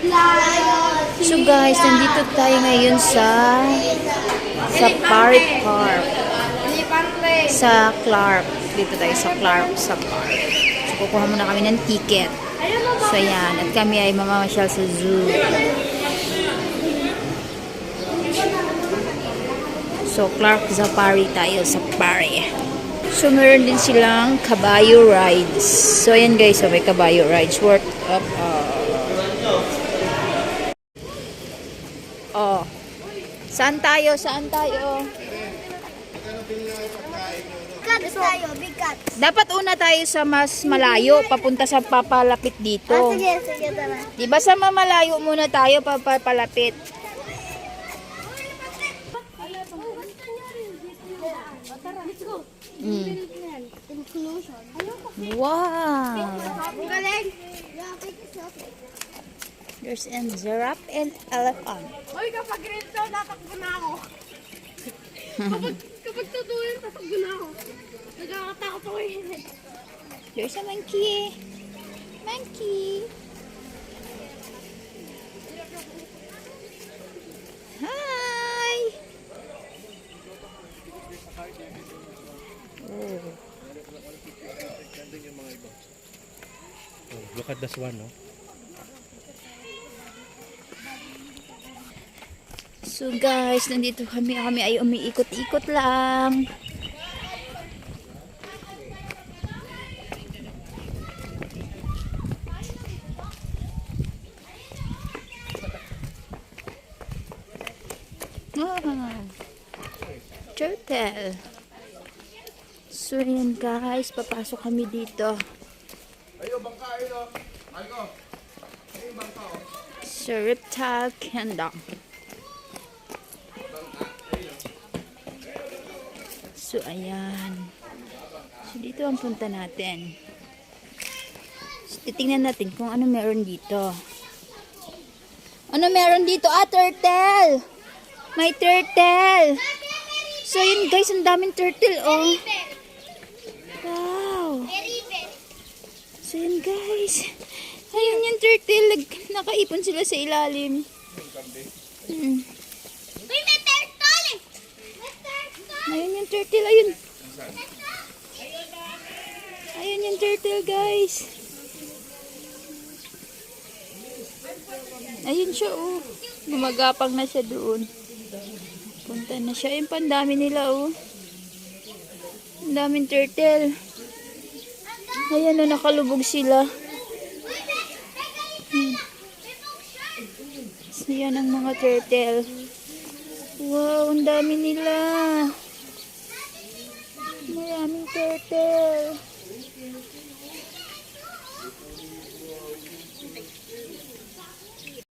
So guys, nandito tayo ngayon sa Safari Park. Sa Clark. Dito tayo sa Clark. So kukuha muna kami ng ticket. So yan. At kami ay mamamasyal sa zoo. So Clark Safari tayo. Safari. So meron din silang kabayo rides. So ayan guys. So may kabayo rides. Worth up. Oh. Saan tayo? Saan tayo? Cats tayo, big cats. Dapat una tayo sa mas malayo, papunta sa papalapit dito. Sige, tara. Diba sa mamalayo muna tayo, papalapit. Wow! Ang galing. There's a giraffe and elephant. Hoy, kapag rin daw, tatakbo na ako. kapag tutuloy, tatakbo na ako. Nagkakatakot ako eh. There's a monkey. Monkey. Hi! Oh. Look at this one, no? So guys, nandito kami ay umiikot-ikot lang. Wow. Turtle. So yan guys, papasok kami dito. Ayo, bangka, ayo. Ayo. Ayo, bangka, oh. Sa Reptile Kingdom. So, ayan. So, dito ang punta natin. So, titingnan natin kung ano meron dito. Ano meron dito? Ah, turtle! May turtle! So, yun guys, ang daming turtle, oh. Wow! So, yun guys. Ayun yung turtle. Nakaipon sila sa ilalim. Ayun yung turtle, ayun. Ayun yung turtle, guys. Ayun siya, oh. Gumagapang na siya doon. Punta na siya. Ayun, pandami nila, oh. Ang daming turtle. Ayan, oh, nakalubog sila. So, yan ang mga turtle. Wow, ang dami nila. Maraming turtle.